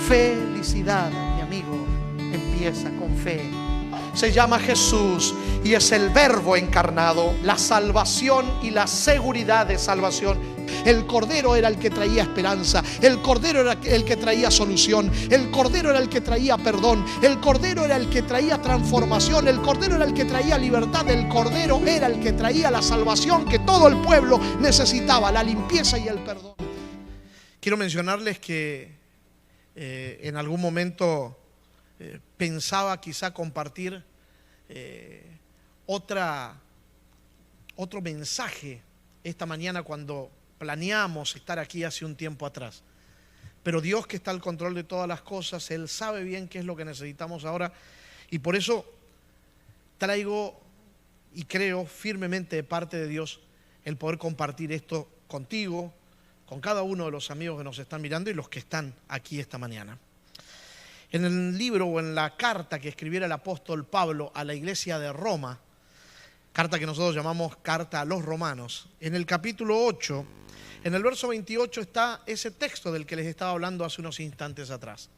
felicidad, mi amigo, empieza con fe. Se llama Jesús y es el Verbo encarnado, la salvación y la seguridad de salvación. El Cordero era el que traía esperanza, el Cordero era el que traía solución, el Cordero era el que traía perdón, el Cordero era el que traía transformación, el Cordero era el que traía libertad, el Cordero era el que traía la salvación que todo el pueblo necesitaba, la limpieza y el perdón. Quiero mencionarles que en algún momento pensaba quizá compartir otro mensaje esta mañana cuando planeamos estar aquí hace un tiempo atrás. Pero Dios, que está al control de todas las cosas, Él sabe bien qué es lo que necesitamos ahora, y por eso traigo y creo firmemente de parte de Dios el poder compartir esto contigo, con cada uno de los amigos que nos están mirando y los que están aquí esta mañana. En el libro o en la carta que escribiera el apóstol Pablo a la iglesia de Roma, carta que nosotros llamamos carta a los romanos, en el capítulo 8, en el verso 28 está ese texto del que les estaba hablando hace unos instantes atrás.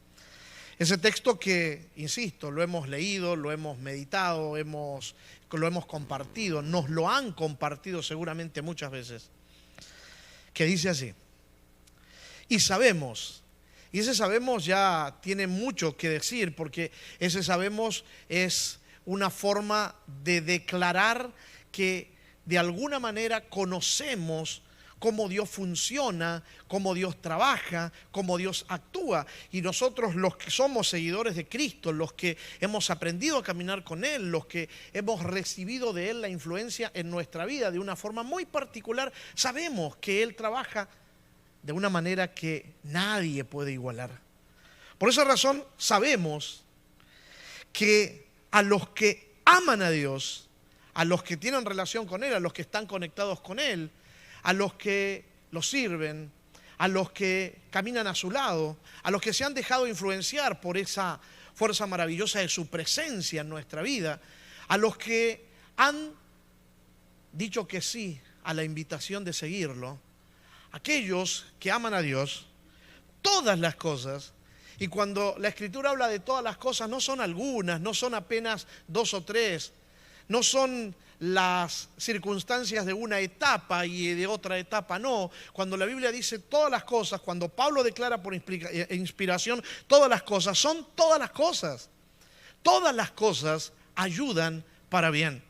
Ese texto que, insisto, lo hemos leído, lo hemos meditado, lo hemos compartido, nos lo han compartido seguramente muchas veces, que dice así: y sabemos. Y ese sabemos ya tiene mucho que decir, porque ese sabemos es una forma de declarar que de alguna manera conocemos cómo Dios funciona, cómo Dios trabaja, cómo Dios actúa. Y nosotros, los que somos seguidores de Cristo, los que hemos aprendido a caminar con Él, los que hemos recibido de Él la influencia en nuestra vida de una forma muy particular, sabemos que Él trabaja de una manera que nadie puede igualar. Por esa razón sabemos que a los que aman a Dios, a los que tienen relación con Él, a los que están conectados con Él, a los que lo sirven, a los que caminan a su lado, a los que se han dejado influenciar por esa fuerza maravillosa de su presencia en nuestra vida, a los que han dicho que sí a la invitación de seguirlo, aquellos que aman a Dios, todas las cosas, y cuando la Escritura habla de todas las cosas, no son algunas, no son apenas 2 o 3, no son las circunstancias de una etapa y de otra etapa, no. Cuando la Biblia dice todas las cosas, cuando Pablo declara por inspiración todas las cosas, son todas las cosas. Todas las cosas ayudan para bien.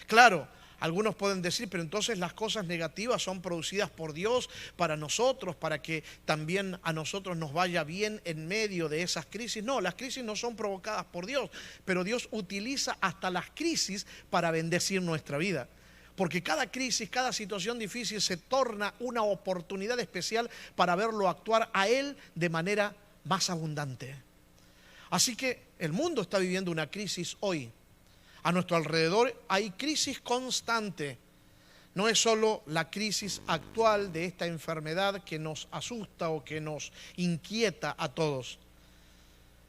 Claro, algunos pueden decir, pero entonces las cosas negativas son producidas por Dios para nosotros, para que también a nosotros nos vaya bien en medio de esas crisis. No, las crisis no son provocadas por Dios, pero Dios utiliza hasta las crisis para bendecir nuestra vida. Porque cada crisis, cada situación difícil se torna una oportunidad especial para verlo actuar a Él de manera más abundante. Así que el mundo está viviendo una crisis hoy. A nuestro alrededor hay crisis constante. No es solo la crisis actual de esta enfermedad que nos asusta o que nos inquieta a todos.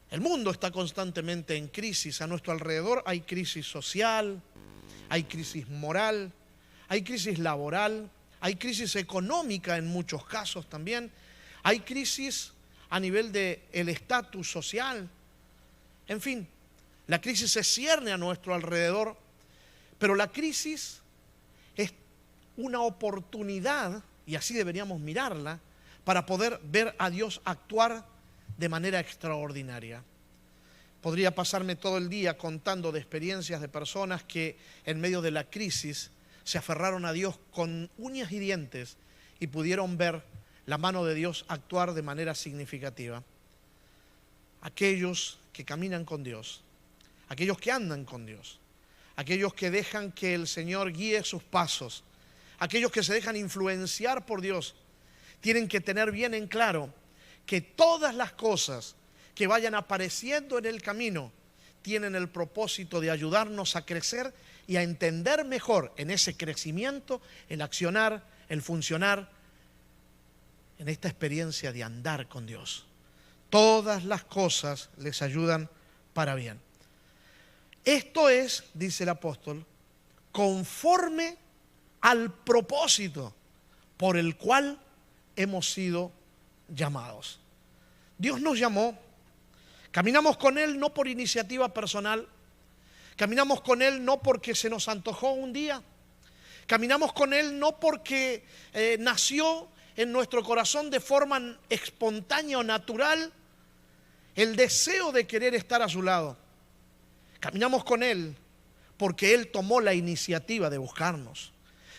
El mundo está constantemente en crisis. A nuestro alrededor hay crisis social, hay crisis moral, hay crisis laboral, hay crisis económica en muchos casos también. Hay crisis a nivel del estatus social. En fin, la crisis se cierne a nuestro alrededor, pero la crisis es una oportunidad, y así deberíamos mirarla, para poder ver a Dios actuar de manera extraordinaria. Podría pasarme todo el día contando de experiencias de personas que en medio de la crisis se aferraron a Dios con uñas y dientes y pudieron ver la mano de Dios actuar de manera significativa. Aquellos que caminan con Dios, aquellos que andan con Dios, aquellos que dejan que el Señor guíe sus pasos, aquellos que se dejan influenciar por Dios, tienen que tener bien en claro que todas las cosas que vayan apareciendo en el camino tienen el propósito de ayudarnos a crecer y a entender mejor en ese crecimiento, el accionar, el funcionar, en esta experiencia de andar con Dios. Todas las cosas les ayudan para bien. Esto es, dice el apóstol, conforme al propósito por el cual hemos sido llamados. Dios nos llamó Caminamos con Él no por iniciativa personal. Caminamos con Él no porque se nos antojó un día. Caminamos con Él no porque nació en nuestro corazón de forma espontánea o natural el deseo de querer estar a su lado. Caminamos con Él porque Él tomó la iniciativa de buscarnos.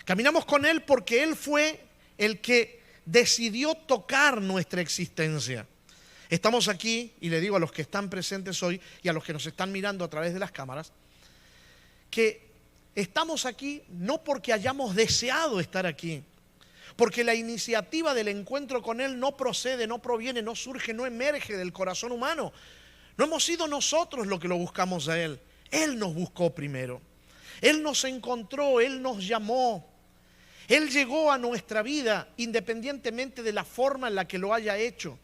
Caminamos con Él porque Él fue el que decidió tocar nuestra existencia. Estamos aquí, y le digo a los que están presentes hoy y a los que nos están mirando a través de las cámaras, que estamos aquí no porque hayamos deseado estar aquí, porque la iniciativa del encuentro con Él no procede, no proviene, no surge, no emerge del corazón humano. No hemos sido nosotros los que lo buscamos a Él. Él nos buscó primero. Él nos encontró, Él nos llamó. Él llegó a nuestra vida independientemente de la forma en la que lo haya hecho.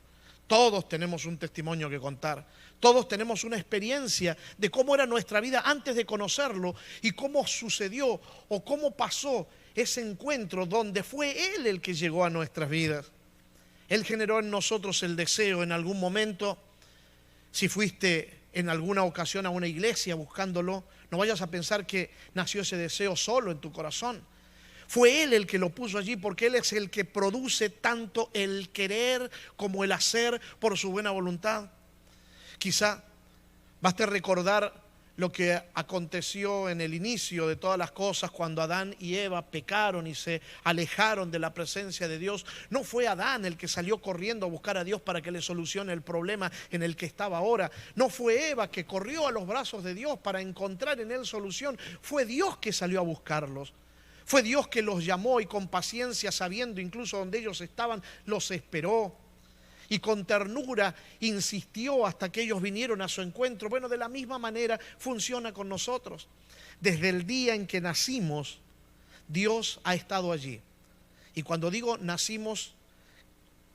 Todos tenemos un testimonio que contar. Todos tenemos una experiencia de cómo era nuestra vida antes de conocerlo y cómo sucedió o cómo pasó ese encuentro donde fue Él el que llegó a nuestras vidas. Él generó en nosotros el deseo en algún momento. Si fuiste en alguna ocasión a una iglesia buscándolo, no vayas a pensar que nació ese deseo solo en tu corazón. Fue Él el que lo puso allí porque Él es el que produce tanto el querer como el hacer por su buena voluntad. Quizá baste recordar lo que aconteció en el inicio de todas las cosas cuando Adán y Eva pecaron y se alejaron de la presencia de Dios. No fue Adán el que salió corriendo a buscar a Dios para que le solucione el problema en el que estaba ahora. No fue Eva que corrió a los brazos de Dios para encontrar en Él solución. Fue Dios que salió a buscarlos. Fue Dios que los llamó y con paciencia, sabiendo incluso donde ellos estaban, los esperó. Y con ternura insistió hasta que ellos vinieron a su encuentro. Bueno, de la misma manera funciona con nosotros. Desde el día en que nacimos, Dios ha estado allí. Y cuando digo nacimos,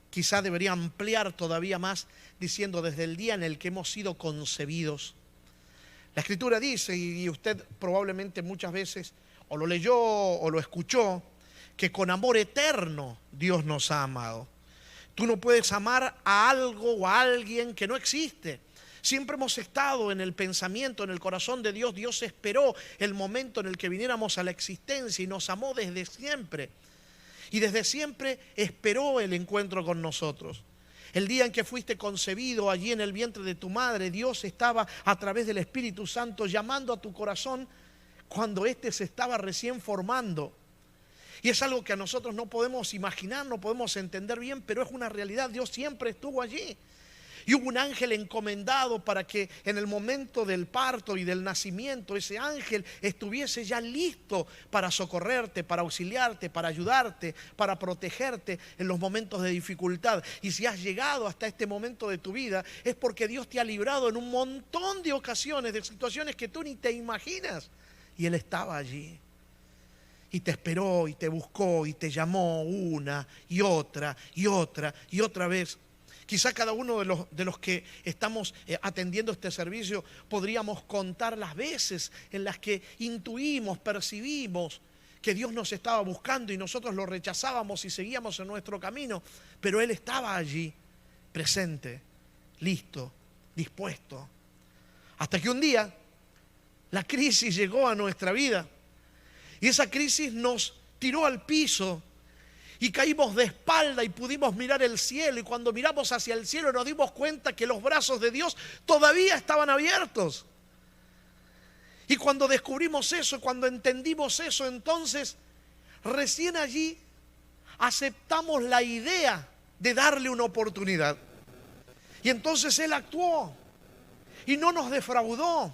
quizá debería ampliar todavía más diciendo desde el día en el que hemos sido concebidos. La Escritura dice, y usted probablemente muchas veces o lo leyó o lo escuchó, que con amor eterno Dios nos ha amado. Tú no puedes amar a algo o a alguien que no existe. Siempre hemos estado en el pensamiento, en el corazón de Dios. Dios esperó el momento en el que viniéramos a la existencia y nos amó desde siempre. Y desde siempre esperó el encuentro con nosotros. El día en que fuiste concebido allí en el vientre de tu madre, Dios estaba a través del Espíritu Santo llamando a tu corazón cuando éste se estaba recién formando. Y es algo que a nosotros no podemos imaginar, no podemos entender bien, pero es una realidad. Dios siempre estuvo allí. Y hubo un ángel encomendado para que en el momento del parto y del nacimiento ese ángel estuviese ya listo para socorrerte, para auxiliarte, para ayudarte, para protegerte en los momentos de dificultad. Y si has llegado hasta este momento de tu vida es porque Dios te ha librado en un montón de ocasiones, de situaciones que tú ni te imaginas. Y Él estaba allí. Y te esperó y te buscó y te llamó una y otra y otra y otra vez. Quizá cada uno de los que estamos atendiendo este servicio podríamos contar las veces en las que intuimos, percibimos que Dios nos estaba buscando y nosotros lo rechazábamos y seguíamos en nuestro camino. Pero Él estaba allí, presente, listo, dispuesto. Hasta que un día la crisis llegó a nuestra vida. Y esa crisis nos tiró al piso y caímos de espalda y pudimos mirar el cielo. Y cuando miramos hacia el cielo nos dimos cuenta que los brazos de Dios todavía estaban abiertos. Y cuando descubrimos eso, cuando entendimos eso, entonces recién allí aceptamos la idea de darle una oportunidad. Y entonces Él actuó y no nos defraudó.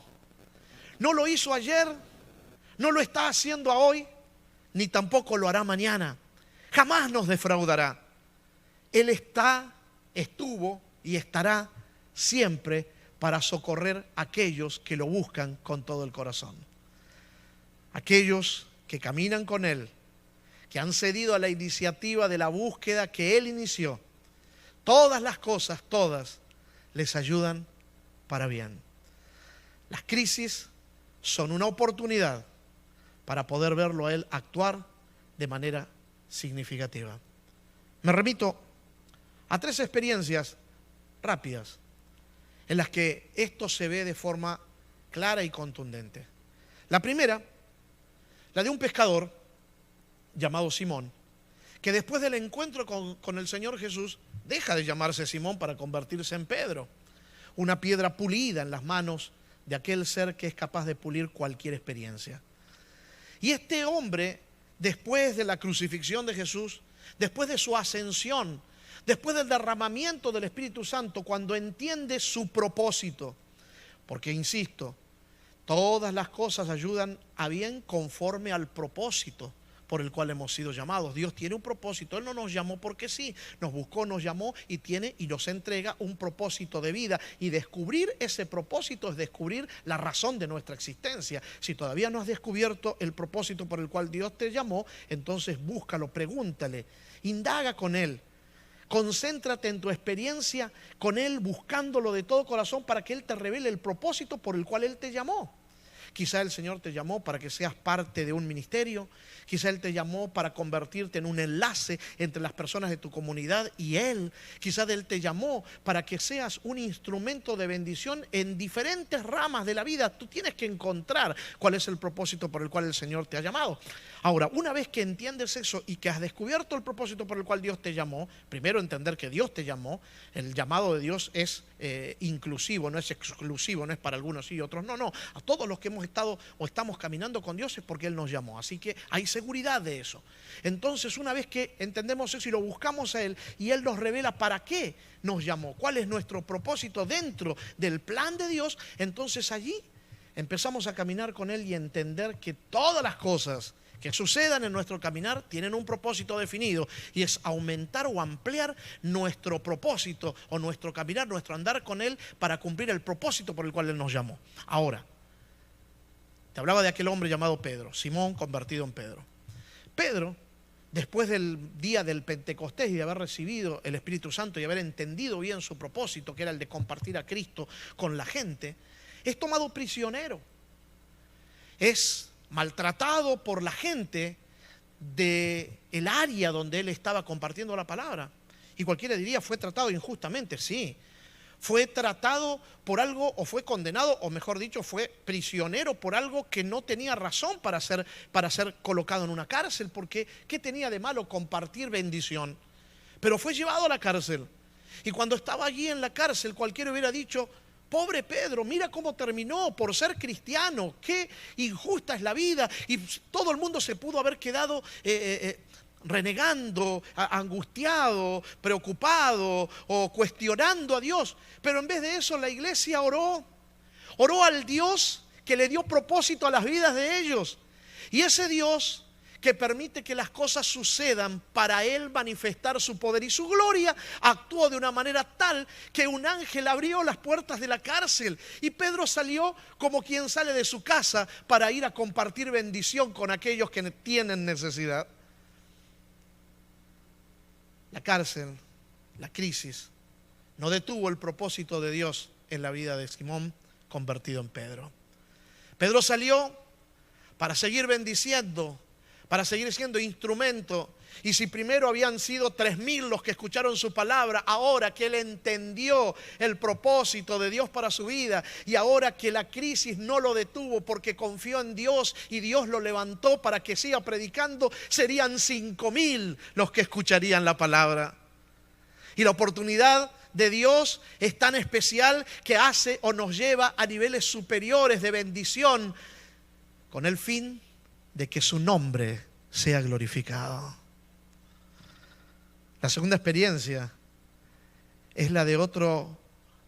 No lo hizo ayer, no lo está haciendo hoy, ni tampoco lo hará mañana. Jamás nos defraudará. Él estuvo y estará siempre para socorrer a aquellos que lo buscan con todo el corazón. Aquellos que caminan con Él, que han cedido a la iniciativa de la búsqueda que Él inició. Todas las cosas, todas, les ayudan para bien. Las crisis son una oportunidad para poder verlo a Él actuar de manera significativa. Me remito a 3 experiencias rápidas en las que esto se ve de forma clara y contundente. La primera, la de un pescador llamado Simón, que después del encuentro con el Señor Jesús deja de llamarse Simón para convertirse en Pedro, una piedra pulida en las manos de aquel ser que es capaz de pulir cualquier experiencia. Y este hombre, después de la crucifixión de Jesús, después de su ascensión, después del derramamiento del Espíritu Santo, cuando entiende su propósito, porque insisto, todas las cosas ayudan a bien conforme al propósito por el cual hemos sido llamados. Dios tiene un propósito. Él no nos llamó porque sí, nos buscó, nos llamó y tiene y nos entrega un propósito de vida. Y descubrir ese propósito es descubrir la razón de nuestra existencia. Si todavía no has descubierto el propósito por el cual Dios te llamó, entonces búscalo, pregúntale, indaga con Él. Concéntrate en tu experiencia con Él, buscándolo de todo corazón para que Él te revele el propósito por el cual Él te llamó. Quizá el Señor te llamó para que seas parte de un ministerio. Quizá Él te llamó para convertirte en un enlace entre las personas de tu comunidad y Él. Quizá Él te llamó para que seas un instrumento de bendición en diferentes ramas de la vida. Tú tienes que encontrar cuál es el propósito por el cual el Señor te ha llamado. Ahora, una vez que entiendes eso y que has descubierto el propósito por el cual Dios te llamó, primero entender que Dios te llamó. El llamado de Dios es inclusivo, no es exclusivo, no es para algunos y otros. No, a todos los que hemos estado o estamos caminando con Dios es porque Él nos llamó. Así que hay seguridad de eso. Entonces, una vez que entendemos eso y lo buscamos a Él y Él nos revela para qué nos llamó, cuál es nuestro propósito dentro del plan de Dios, entonces allí empezamos a caminar con Él y entender que todas las cosas que sucedan en nuestro caminar tienen un propósito definido, y es aumentar o ampliar nuestro propósito o nuestro caminar, nuestro andar con Él para cumplir el propósito por el cual Él nos llamó. Ahora, te hablaba de aquel hombre llamado Pedro, Simón convertido en Pedro. Pedro, después del día del Pentecostés y de haber recibido el Espíritu Santo y haber entendido bien su propósito, que era el de compartir a Cristo con la gente, es tomado prisionero. Es maltratado por la gente del área donde él estaba compartiendo la palabra. Y cualquiera diría, fue tratado injustamente. Sí, fue tratado por algo, o fue condenado, o mejor dicho, fue prisionero por algo que no tenía razón para ser colocado en una cárcel, porque ¿qué tenía de malo compartir bendición? Pero fue llevado a la cárcel. Y cuando estaba allí en la cárcel, cualquiera hubiera dicho, pobre Pedro, mira cómo terminó por ser cristiano, qué injusta es la vida. Y todo el mundo se pudo haber quedado renegando, angustiado, preocupado o cuestionando a Dios. Pero en vez de eso la iglesia oró al Dios que le dio propósito a las vidas de ellos. Y ese Dios que permite que las cosas sucedan para Él manifestar su poder y su gloria, actuó de una manera tal que un ángel abrió las puertas de la cárcel y Pedro salió como quien sale de su casa para ir a compartir bendición con aquellos que tienen necesidad. La cárcel, la crisis, no detuvo el propósito de Dios en la vida de Simón convertido en Pedro. Pedro salió para seguir bendiciendo, para seguir siendo instrumento. Y si primero habían sido 3,000 los que escucharon su palabra, ahora que él entendió el propósito de Dios para su vida, y ahora que la crisis no lo detuvo porque confió en Dios y Dios lo levantó para que siga predicando, serían 5,000 los que escucharían la palabra. Y la oportunidad de Dios es tan especial que hace o nos lleva a niveles superiores de bendición con el fin de que su nombre sea glorificado. La segunda experiencia es la de otro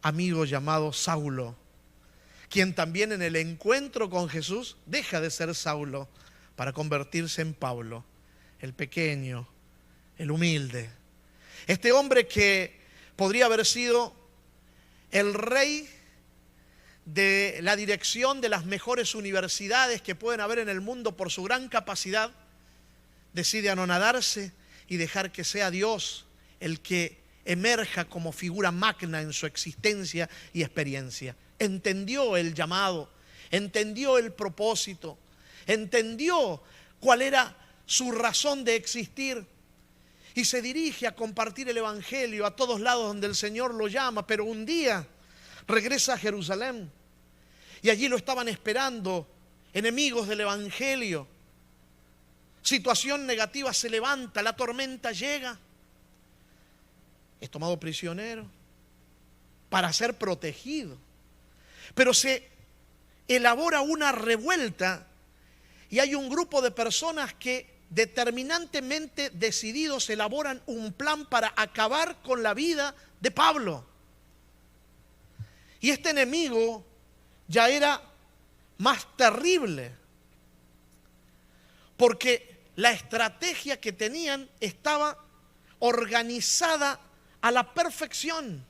amigo llamado Saulo, quien también en el encuentro con Jesús deja de ser Saulo para convertirse en Pablo, el pequeño, el humilde. Este hombre que podría haber sido el rey de la dirección de las mejores universidades que pueden haber en el mundo por su gran capacidad, decide anonadarse y dejar que sea Dios el que emerja como figura magna en su existencia y experiencia. Entendió el llamado, entendió el propósito, entendió cuál era su razón de existir y se dirige a compartir el evangelio a todos lados donde el Señor lo llama. Pero un día, regresa a Jerusalén y allí lo estaban esperando enemigos del evangelio. Situación negativa se levanta, la tormenta llega. Es tomado prisionero para ser protegido. Pero se elabora una revuelta y hay un grupo de personas que determinantemente decididos elaboran un plan para acabar con la vida de Pablo. Y este enemigo ya era más terrible, porque la estrategia que tenían estaba organizada a la perfección.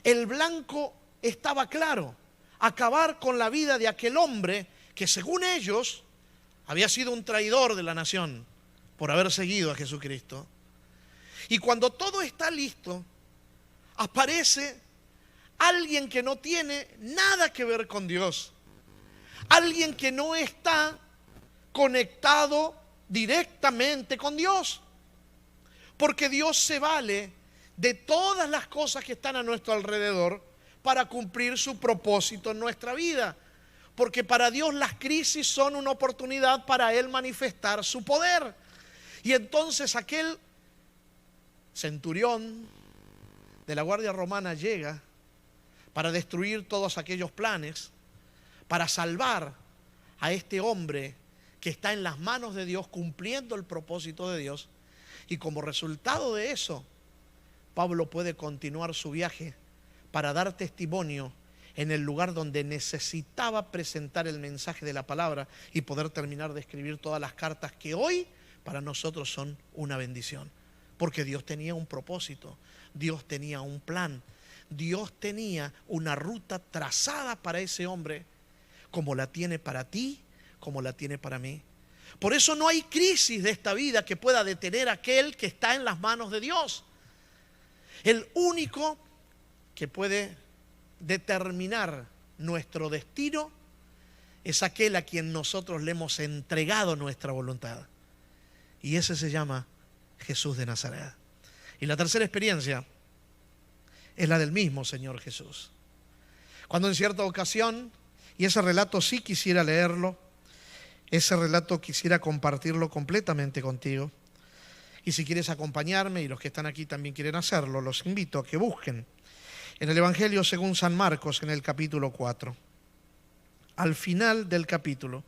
El blanco estaba claro: acabar con la vida de aquel hombre que, según ellos, había sido un traidor de la nación por haber seguido a Jesucristo. Y cuando todo está listo, aparece alguien que no tiene nada que ver con Dios, alguien que no está conectado directamente con Dios, porque Dios se vale de todas las cosas que están a nuestro alrededor para cumplir su propósito en nuestra vida, porque para Dios las crisis son una oportunidad para Él manifestar su poder. Y entonces aquel centurión de la Guardia Romana llega para destruir todos aquellos planes, para salvar a este hombre que está en las manos de Dios, cumpliendo el propósito de Dios. Y como resultado de eso, Pablo puede continuar su viaje para dar testimonio en el lugar donde necesitaba presentar el mensaje de la palabra y poder terminar de escribir todas las cartas que hoy para nosotros son una bendición. Porque Dios tenía un propósito, Dios tenía un plan, Dios tenía una ruta trazada para ese hombre, como la tiene para ti, como la tiene para mí. Por eso no hay crisis de esta vida que pueda detener a aquel que está en las manos de Dios. El único que puede determinar nuestro destino es aquel a quien nosotros le hemos entregado nuestra voluntad. Y ese se llama Jesús de Nazaret. Y la tercera experiencia es la del mismo Señor Jesús. Cuando en cierta ocasión, y ese relato sí quisiera leerlo, ese relato quisiera compartirlo completamente contigo. Y si quieres acompañarme, y los que están aquí también quieren hacerlo, los invito a que busquen en el Evangelio según San Marcos, en el capítulo 4. Al final del capítulo,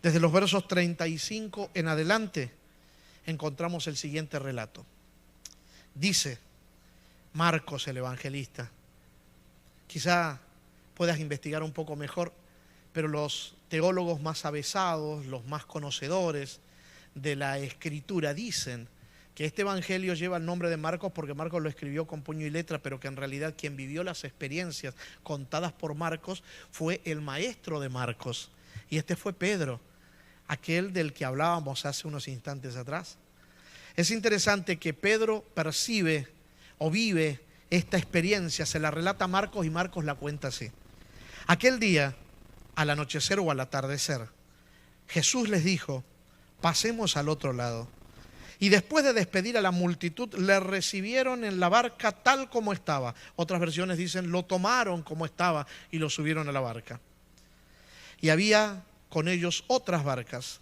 desde los versos 35 en adelante, encontramos el siguiente relato. Dice Marcos, el evangelista, quizá puedas investigar un poco mejor, pero los teólogos más avesados, los más conocedores de la Escritura, dicen que este evangelio lleva el nombre de Marcos porque Marcos lo escribió con puño y letra, pero que en realidad quien vivió las experiencias contadas por Marcos fue el maestro de Marcos. Y este fue Pedro, aquel del que hablábamos hace unos instantes atrás. Es interesante que Pedro percibe o vive esta experiencia, se la relata a Marcos y Marcos la cuenta así. Aquel día, al anochecer o al atardecer, Jesús les dijo: pasemos al otro lado. Y después de despedir a la multitud, le recibieron en la barca tal como estaba. Otras versiones dicen, lo tomaron como estaba y lo subieron a la barca. Y había con ellos otras barcas.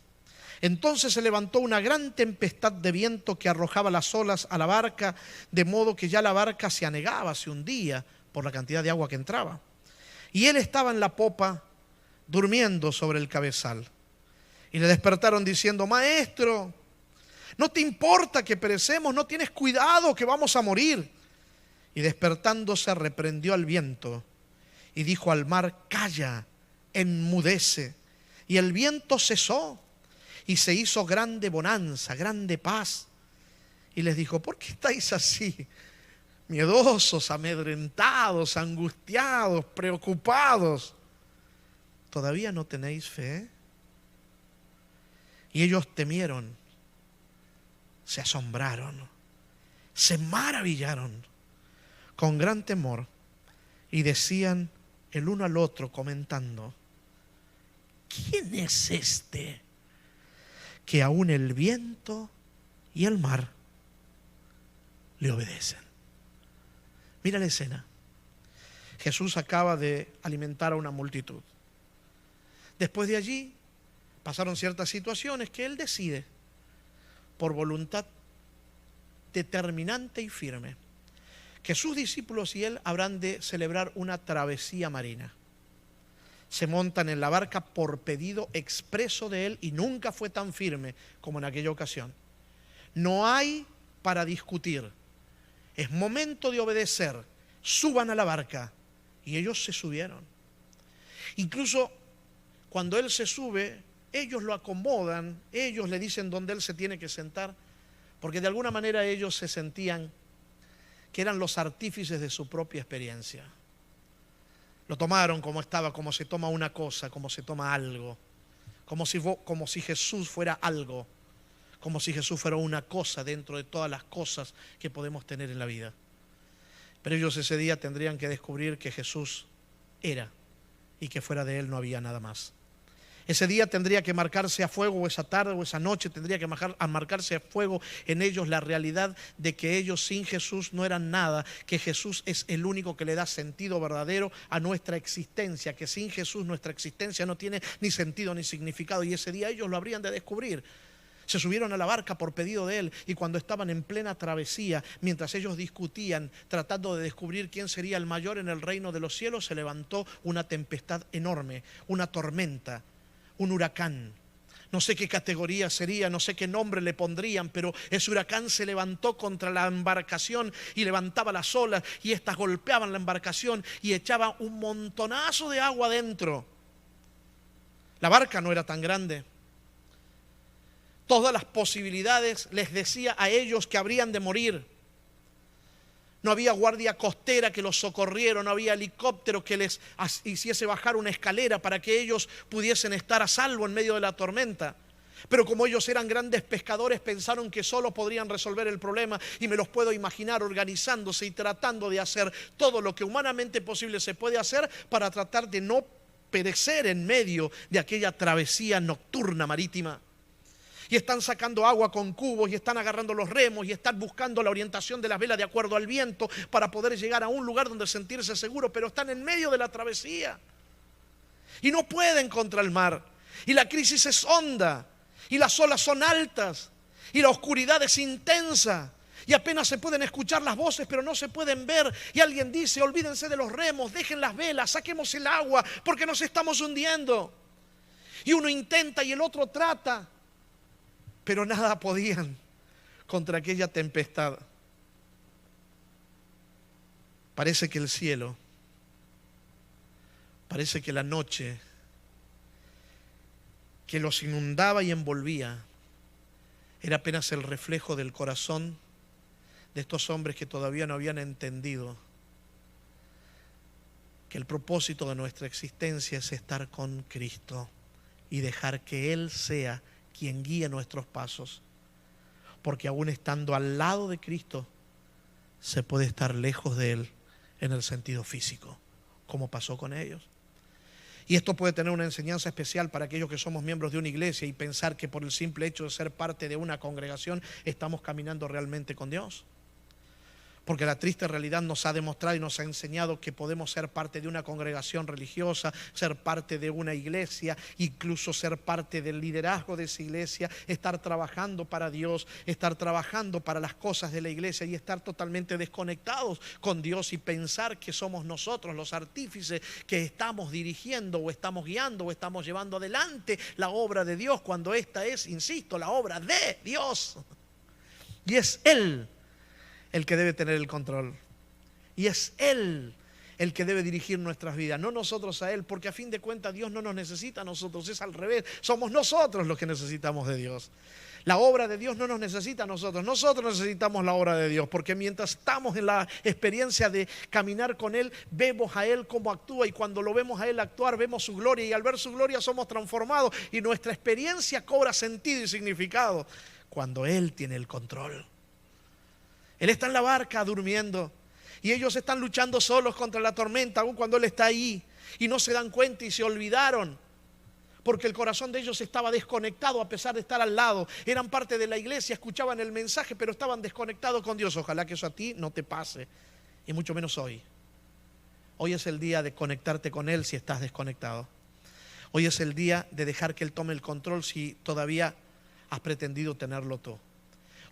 Entonces se levantó una gran tempestad de viento que arrojaba las olas a la barca, de modo que ya la barca se anegaba, se hundía por la cantidad de agua que entraba. Y él estaba en la popa, durmiendo sobre el cabezal. Y le despertaron diciendo: Maestro, ¿no te importa que perecemos? ¿No tienes cuidado que vamos a morir? Y despertándose reprendió al viento y dijo al mar: calla, enmudece. Y el viento cesó y se hizo grande bonanza, grande paz. Y les dijo: ¿por qué estáis así? Miedosos, amedrentados, angustiados, preocupados. ¿Todavía no tenéis fe? Y ellos temieron, se asombraron, se maravillaron con gran temor y decían el uno al otro comentando: ¿quién es este que aún el viento y el mar le obedecen? Mira la escena. Jesús acaba de alimentar a una multitud. Después de allí pasaron ciertas situaciones que Él decide, por voluntad determinante y firme, que sus discípulos y Él habrán de celebrar una travesía marina. Se montan en la barca por pedido expreso de Él y nunca fue tan firme como en aquella ocasión. No hay para discutir. Es momento de obedecer. Suban a la barca. Y ellos se subieron. Incluso cuando Él se sube, ellos lo acomodan, ellos le dicen dónde Él se tiene que sentar, porque de alguna manera ellos se sentían que eran los artífices de su propia experiencia. Lo tomaron como estaba, como se toma una cosa, como se toma algo, como si Jesús fuera algo, como si Jesús fuera una cosa dentro de todas las cosas que podemos tener en la vida. Pero ellos ese día tendrían que descubrir que Jesús era y que fuera de Él no había nada más. Ese día tendría que marcarse a fuego, o esa tarde o esa noche tendría que marcarse a fuego en ellos la realidad de que ellos sin Jesús no eran nada, que Jesús es el único que le da sentido verdadero a nuestra existencia, que sin Jesús nuestra existencia no tiene ni sentido ni significado, y ese día ellos lo habrían de descubrir. Se subieron a la barca por pedido de Él y cuando estaban en plena travesía, mientras ellos discutían, tratando de descubrir quién sería el mayor en el reino de los cielos, se levantó una tempestad enorme, una tormenta, un huracán. No sé qué categoría sería, no sé qué nombre le pondrían, pero ese huracán se levantó contra la embarcación y levantaba las olas y estas golpeaban la embarcación y echaban un montonazo de agua adentro. La barca no era tan grande. Todas las posibilidades les decía a ellos que habrían de morir. No había guardia costera que los socorriera, no había helicóptero que les hiciese bajar una escalera para que ellos pudiesen estar a salvo en medio de la tormenta. Pero como ellos eran grandes pescadores, pensaron que solo podrían resolver el problema, y me los puedo imaginar organizándose y tratando de hacer todo lo que humanamente posible se puede hacer para tratar de no perecer en medio de aquella travesía nocturna marítima. Y están sacando agua con cubos y están agarrando los remos y están buscando la orientación de las velas de acuerdo al viento para poder llegar a un lugar donde sentirse seguro, pero están en medio de la travesía y no pueden contra el mar, y la crisis es honda y las olas son altas y la oscuridad es intensa y apenas se pueden escuchar las voces pero no se pueden ver, y alguien dice: olvídense de los remos, dejen las velas, saquemos el agua porque nos estamos hundiendo. Y uno intenta y el otro trata, pero nada podían contra aquella tempestad. Parece que el cielo, parece que la noche que los inundaba y envolvía era apenas el reflejo del corazón de estos hombres que todavía no habían entendido que el propósito de nuestra existencia es estar con Cristo y dejar que Él sea quien guíe nuestros pasos, porque aún estando al lado de Cristo se puede estar lejos de Él en el sentido físico, como pasó con ellos. Y esto puede tener una enseñanza especial para aquellos que somos miembros de una iglesia y pensar que por el simple hecho de ser parte de una congregación estamos caminando realmente con Dios. Porque la triste realidad nos ha demostrado y nos ha enseñado que podemos ser parte de una congregación religiosa, ser parte de una iglesia, incluso ser parte del liderazgo de esa iglesia, estar trabajando para Dios, estar trabajando para las cosas de la iglesia y estar totalmente desconectados con Dios y pensar que somos nosotros los artífices que estamos dirigiendo o estamos guiando o estamos llevando adelante la obra de Dios, cuando esta es, insisto, la obra de Dios. Y es Él el que debe tener el control. Y es Él el que debe dirigir nuestras vidas, no nosotros a Él, porque a fin de cuentas Dios no nos necesita a nosotros, es al revés, somos nosotros los que necesitamos de Dios. La obra de Dios no nos necesita a nosotros, nosotros necesitamos la obra de Dios, porque mientras estamos en la experiencia de caminar con Él, vemos a Él cómo actúa, y cuando lo vemos a Él actuar, vemos su gloria, y al ver su gloria somos transformados, y nuestra experiencia cobra sentido y significado cuando Él tiene el control. Él está en la barca durmiendo y ellos están luchando solos contra la tormenta, aun cuando Él está ahí, y no se dan cuenta y se olvidaron porque el corazón de ellos estaba desconectado a pesar de estar al lado. Eran parte de la iglesia, escuchaban el mensaje, pero estaban desconectados con Dios. Ojalá que eso a ti no te pase, y mucho menos hoy. Hoy es el día de conectarte con Él si estás desconectado. Hoy es el día de dejar que Él tome el control si todavía has pretendido tenerlo tú.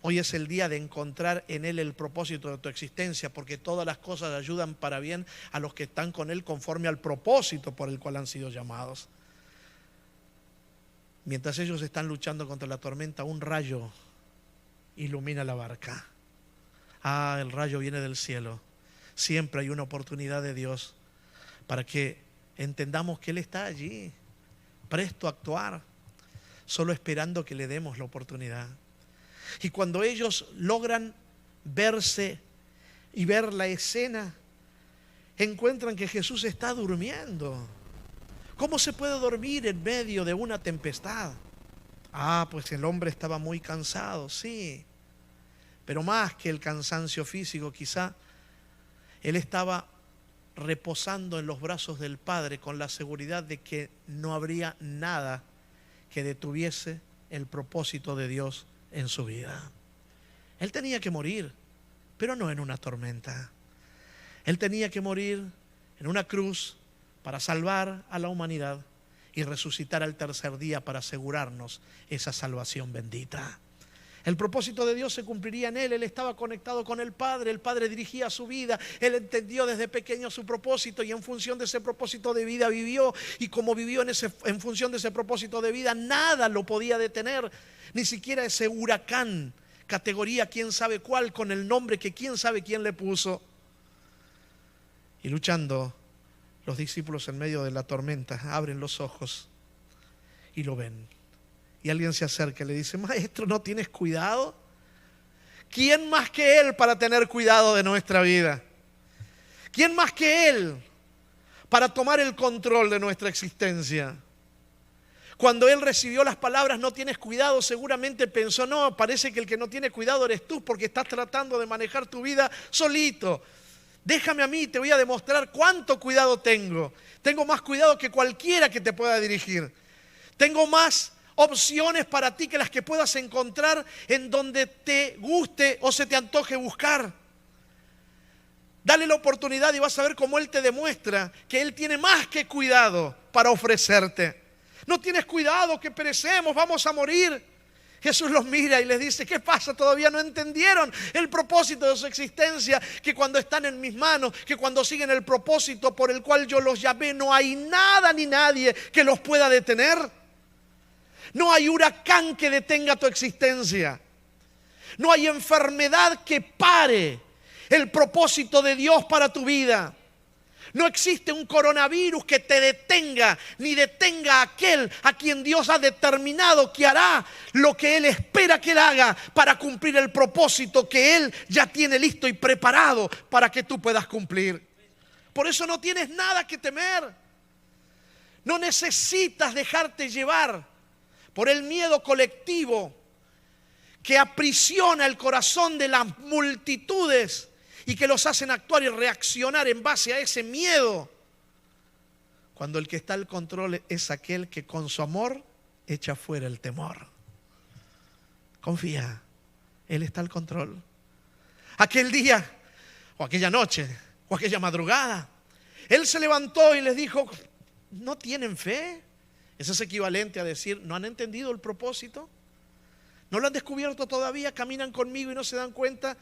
Hoy es el día de encontrar en Él el propósito de tu existencia, porque todas las cosas ayudan para bien a los que están con Él conforme al propósito por el cual han sido llamados. Mientras ellos están luchando contra la tormenta, un rayo ilumina la barca. El rayo viene del cielo. Siempre hay una oportunidad de Dios para que entendamos que Él está allí, presto a actuar, solo esperando que le demos la oportunidad. Y cuando ellos logran verse y ver la escena, encuentran que Jesús está durmiendo. ¿Cómo se puede dormir en medio de una tempestad? Pues el hombre estaba muy cansado, sí. Pero más que el cansancio físico, quizá él estaba reposando en los brazos del Padre con la seguridad de que no habría nada que detuviese el propósito de Dios en su vida. Él tenía que morir, pero no en una tormenta. Él tenía que morir en una cruz para salvar a la humanidad y resucitar al tercer día para asegurarnos esa salvación bendita. El propósito de Dios se cumpliría en Él. Él estaba conectado con el Padre dirigía su vida, Él entendió desde pequeño su propósito y en función de ese propósito de vida vivió, y como vivió en función de ese propósito de vida, nada lo podía detener, ni siquiera ese huracán, categoría quién sabe cuál, con el nombre que quién sabe quién le puso. Y luchando, los discípulos en medio de la tormenta abren los ojos y lo ven. Y alguien se acerca y le dice: Maestro, ¿no tienes cuidado? ¿Quién más que Él para tener cuidado de nuestra vida? ¿Quién más que Él para tomar el control de nuestra existencia? Cuando Él recibió las palabras "no tienes cuidado", seguramente pensó: no, parece que el que no tiene cuidado eres tú, porque estás tratando de manejar tu vida solito. Déjame a mí, te voy a demostrar cuánto cuidado tengo. Tengo más cuidado que cualquiera que te pueda dirigir. Tengo más opciones para ti que las que puedas encontrar en donde te guste o se te antoje buscar. Dale la oportunidad y vas a ver cómo Él te demuestra que Él tiene más que cuidado para ofrecerte. No tienes cuidado, que perecemos, vamos a morir. Jesús los mira y les dice: ¿qué pasa? ¿Todavía no entendieron el propósito de su existencia? Que cuando están en mis manos, que cuando siguen el propósito por el cual yo los llamé, no hay nada ni nadie que los pueda detener. No hay huracán que detenga tu existencia. No hay enfermedad que pare el propósito de Dios para tu vida. No existe un coronavirus que te detenga, ni detenga a aquel a quien Dios ha determinado que hará lo que Él espera que Él haga para cumplir el propósito que Él ya tiene listo y preparado para que tú puedas cumplir. Por eso no tienes nada que temer. No necesitas dejarte llevar por el miedo colectivo que aprisiona el corazón de las multitudes y que los hacen actuar y reaccionar en base a ese miedo, cuando el que está al control es aquel que con su amor echa fuera el temor. Confía, Él está al control. Aquel día, o aquella noche, o aquella madrugada, Él se levantó y les dijo: ¿no tienen fe? Eso es equivalente a decir: ¿no han entendido el propósito? ¿No lo han descubierto todavía? Caminan conmigo y no se dan cuenta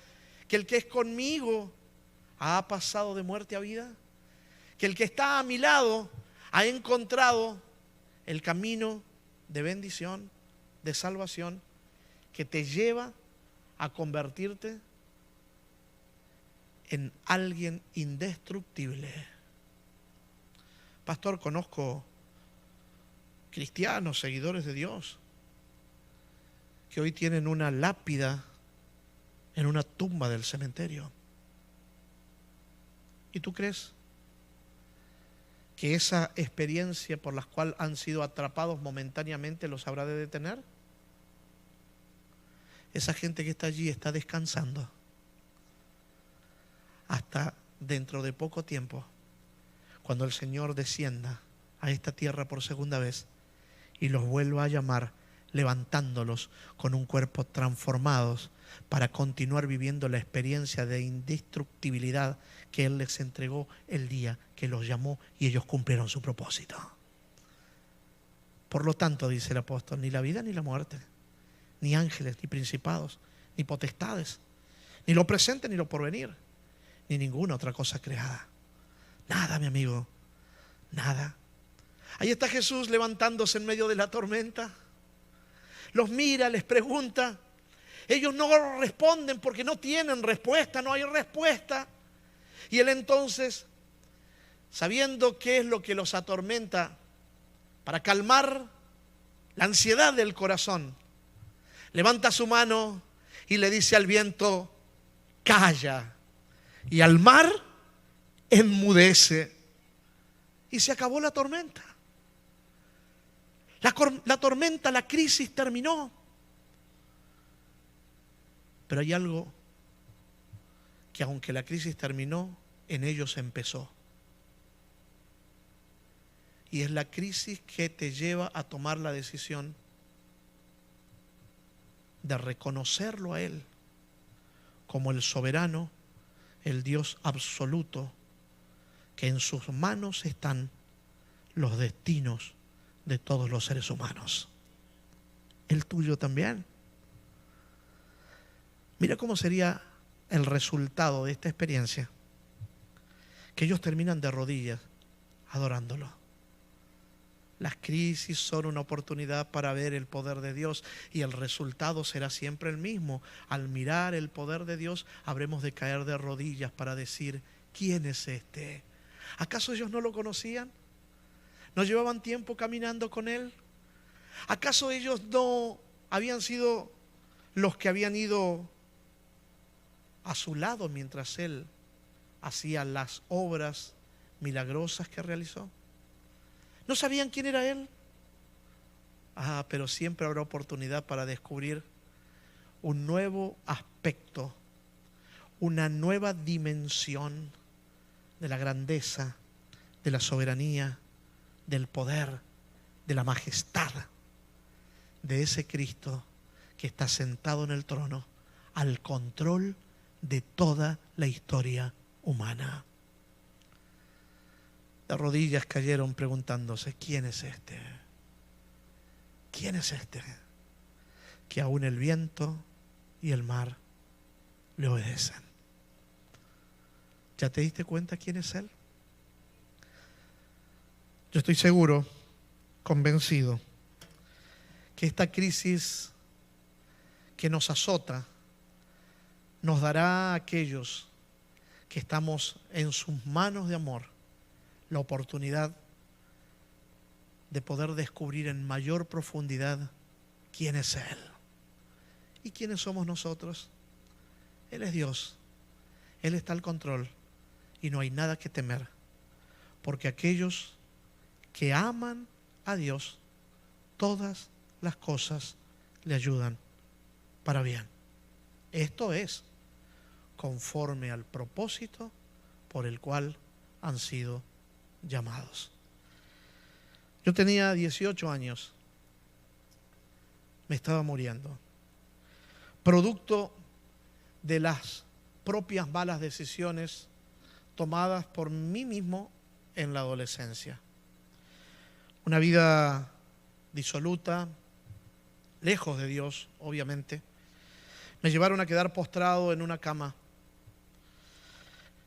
que el que es conmigo ha pasado de muerte a vida, que el que está a mi lado ha encontrado el camino de bendición, de salvación, que te lleva a convertirte en alguien indestructible. Pastor, conozco cristianos, seguidores de Dios, que hoy tienen una lápida en una tumba del cementerio. ¿Y tú crees que esa experiencia por la cual han sido atrapados momentáneamente los habrá de detener? Esa gente que está allí está descansando hasta dentro de poco tiempo, cuando el Señor descienda a esta tierra por segunda vez y los vuelva a llamar levantándolos con un cuerpo transformados para continuar viviendo la experiencia de indestructibilidad que Él les entregó el día que los llamó y ellos cumplieron su propósito. Por lo tanto, dice el apóstol, ni la vida ni la muerte, ni ángeles, ni principados, ni potestades, ni lo presente ni lo porvenir, ni ninguna otra cosa creada. Nada, mi amigo, nada. Ahí está Jesús levantándose en medio de la tormenta. Los mira, les pregunta. Ellos no responden porque no tienen respuesta, no hay respuesta. Y Él entonces, sabiendo qué es lo que los atormenta, para calmar la ansiedad del corazón, levanta su mano y le dice al viento, calla, y al mar enmudece. Y se acabó la tormenta. La tormenta, la crisis terminó. Pero hay algo que aunque la crisis terminó, en ellos empezó. Y es la crisis que te lleva a tomar la decisión de reconocerlo a Él como el soberano, el Dios absoluto, que en sus manos están los destinos de todos los seres humanos. El tuyo también. Mira cómo sería el resultado de esta experiencia. Que ellos terminan de rodillas adorándolo. Las crisis son una oportunidad para ver el poder de Dios y el resultado será siempre el mismo. Al mirar el poder de Dios habremos de caer de rodillas para decir, ¿quién es este? ¿Acaso ellos no lo conocían? ¿No llevaban tiempo caminando con Él? ¿Acaso ellos no habían sido los que habían ido a su lado mientras Él hacía las obras milagrosas que realizó? ¿No sabían quién era Él? Pero siempre habrá oportunidad para descubrir un nuevo aspecto, una nueva dimensión de la grandeza, de la soberanía, del poder, de la majestad de ese Cristo que está sentado en el trono al control de toda la historia humana. De rodillas cayeron preguntándose, ¿quién es este? ¿Quién es este? Que aún el viento y el mar le obedecen. ¿Ya te diste cuenta quién es Él? Yo estoy seguro, convencido, que esta crisis que nos azota nos dará a aquellos que estamos en sus manos de amor la oportunidad de poder descubrir en mayor profundidad quién es Él y quiénes somos nosotros. Él es Dios, Él está al control y no hay nada que temer, porque aquellos que aman a Dios, todas las cosas le ayudan para bien. Esto es conforme al propósito por el cual han sido llamados. Yo tenía 18 años, me estaba muriendo, producto de las propias malas decisiones tomadas por mí mismo en la adolescencia. Una vida disoluta, lejos de Dios, obviamente. Me llevaron a quedar postrado en una cama.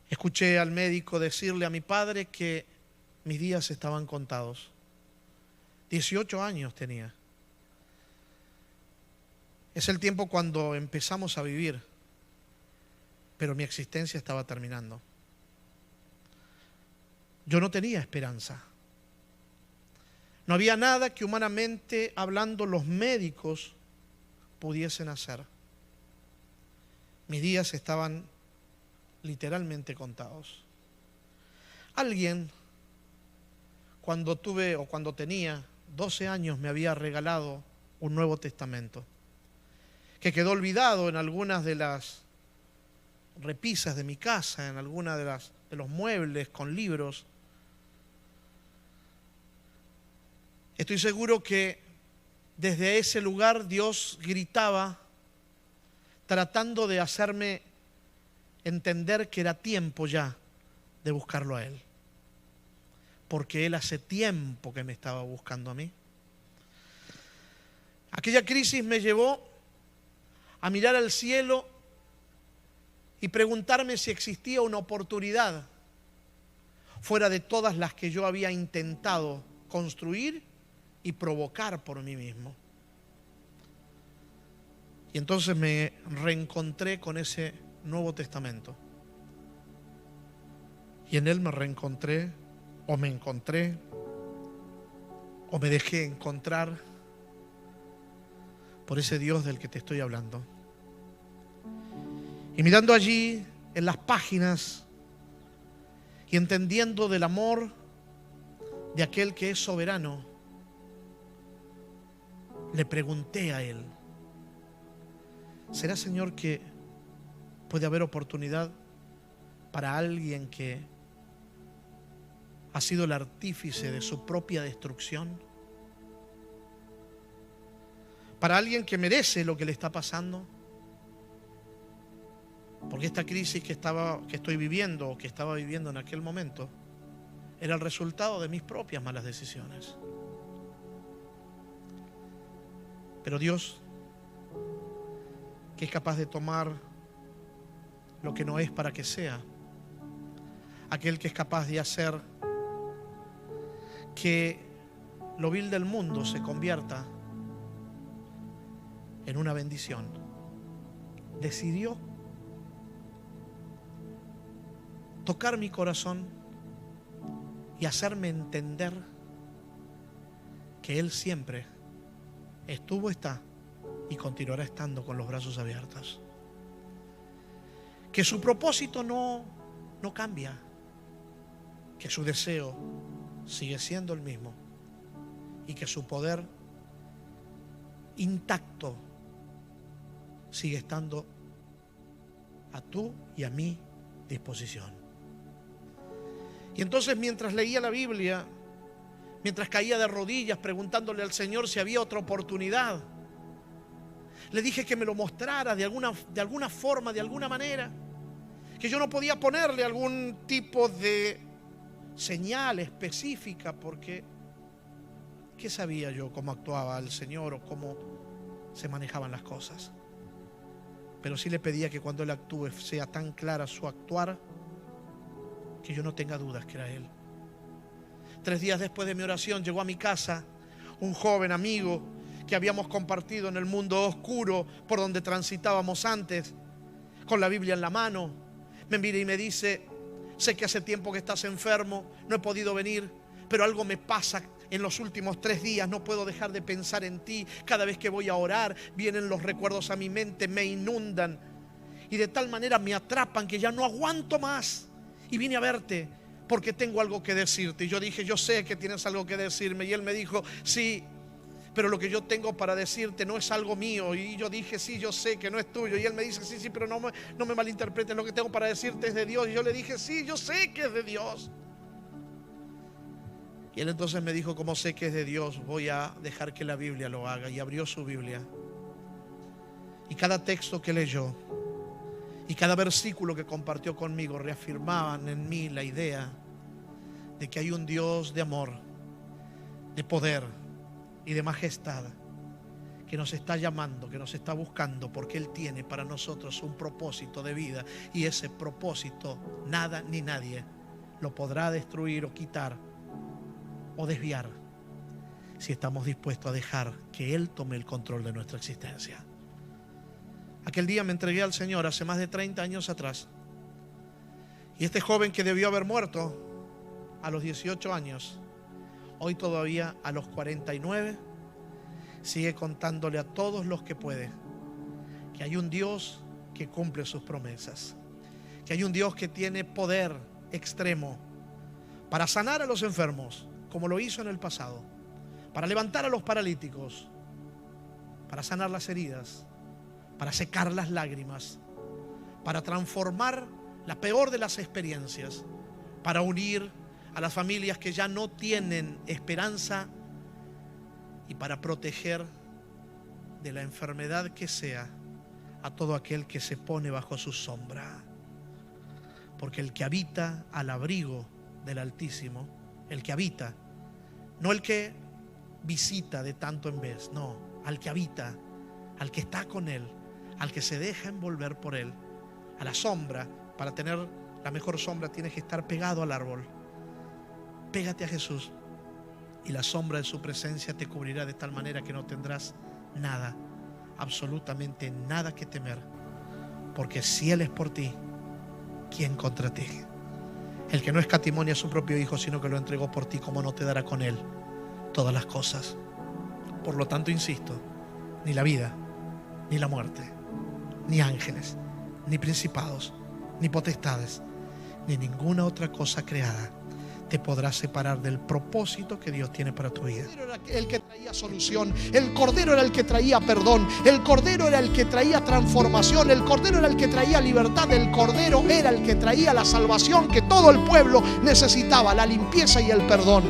Escuché al médico decirle a mi padre que mis días estaban contados. 18 años tenía. Es el tiempo cuando empezamos a vivir, pero mi existencia estaba terminando. Yo no tenía esperanza. No había nada que humanamente hablando los médicos pudiesen hacer. Mis días estaban literalmente contados. Alguien, cuando tenía 12 años, me había regalado un Nuevo Testamento que quedó olvidado en algunas de las repisas de mi casa, en algunas de los muebles con libros. Estoy seguro que desde ese lugar Dios gritaba, tratando de hacerme entender que era tiempo ya de buscarlo a Él. Porque Él hace tiempo que me estaba buscando a mí. Aquella crisis me llevó a mirar al cielo y preguntarme si existía una oportunidad fuera de todas las que yo había intentado construir y provocar por mí mismo. Y entonces me reencontré con ese Nuevo Testamento. Y en él me reencontré, o me encontré, o me dejé encontrar por ese Dios del que te estoy hablando. Y mirando allí en las páginas y entendiendo del amor de aquel que es soberano, le pregunté a Él: ¿será, Señor, que puede haber oportunidad para alguien que ha sido el artífice de su propia destrucción? ¿Para alguien que merece lo que le está pasando? Porque esta crisis que estoy viviendo, o que estaba viviendo en aquel momento, era el resultado de mis propias malas decisiones. Pero Dios, que es capaz de tomar lo que no es para que sea, aquel que es capaz de hacer que lo vil del mundo se convierta en una bendición, decidió tocar mi corazón y hacerme entender que Él siempre estuvo, está y continuará estando con los brazos abiertos. Que su propósito no cambia, que su deseo sigue siendo el mismo y que su poder intacto sigue estando a tu y a mi disposición. Y entonces, mientras leía la Biblia, mientras caía de rodillas preguntándole al Señor si había otra oportunidad, le dije que me lo mostrara de alguna forma, de alguna manera, que yo no podía ponerle algún tipo de señal específica, porque ¿qué sabía yo cómo actuaba el Señor o cómo se manejaban las cosas? Pero sí le pedía que cuando Él actúe sea tan clara su actuar que yo no tenga dudas que era Él. 3 días después de mi oración llegó a mi casa un joven amigo que habíamos compartido en el mundo oscuro por donde transitábamos antes, con la Biblia en la mano. Me mira y me dice: sé que hace tiempo que estás enfermo, no he podido venir, pero algo me pasa en los últimos 3 días, no puedo dejar de pensar en ti. Cada vez que voy a orar, vienen los recuerdos a mi mente, me inundan y de tal manera me atrapan que ya no aguanto más. Y vine a verte porque tengo algo que decirte. Y yo dije: yo sé que tienes algo que decirme. Y él me dijo: sí, pero lo que yo tengo para decirte no es algo mío. Y yo dije: sí, yo sé que no es tuyo. Y él me dice: sí, pero no me malinterpretes, lo que tengo para decirte es de Dios. Y yo le dije: sí, yo sé que es de Dios. Y él entonces me dijo: como sé que es de Dios, voy a dejar que la Biblia lo haga. Y abrió su Biblia. Y cada texto que leyó y cada versículo que compartió conmigo reafirmaban en mí la idea de que hay un Dios de amor, de poder y de majestad que nos está llamando, que nos está buscando, porque Él tiene para nosotros un propósito de vida, y ese propósito nada ni nadie lo podrá destruir o quitar o desviar si estamos dispuestos a dejar que Él tome el control de nuestra existencia. Aquel día me entregué al Señor hace más de 30 años atrás, y este joven que debió haber muerto a los 18 años, hoy todavía a los 49, sigue contándole a todos los que puede que hay un Dios que cumple sus promesas, que hay un Dios que tiene poder extremo para sanar a los enfermos, como lo hizo en el pasado, para levantar a los paralíticos, para sanar las heridas, para secar las lágrimas, para transformar la peor de las experiencias, para unir a las familias que ya no tienen esperanza y para proteger de la enfermedad que sea a todo aquel que se pone bajo su sombra. Porque el que habita al abrigo del Altísimo, el que habita, no el que visita de tanto en vez, no, al que habita, al que está con Él, al que se deja envolver por Él, a la sombra. Para tener la mejor sombra tienes que estar pegado al árbol. Pégate a Jesús y la sombra de su presencia te cubrirá de tal manera que no tendrás nada, absolutamente nada que temer. Porque si Él es por ti, ¿quién contra ti? El que no escatimó a su propio Hijo, sino que lo entregó por ti, ¿cómo no te dará con Él todas las cosas? Por lo tanto, insisto, ni la vida, ni la muerte, ni ángeles, ni principados, ni potestades, ni ninguna otra cosa creada te podrá separar del propósito que Dios tiene para tu vida. El Cordero era el que traía solución, el Cordero era el que traía perdón, el Cordero era el que traía transformación, el Cordero era el que traía libertad, el Cordero era el que traía la salvación que todo el pueblo necesitaba, la limpieza y el perdón.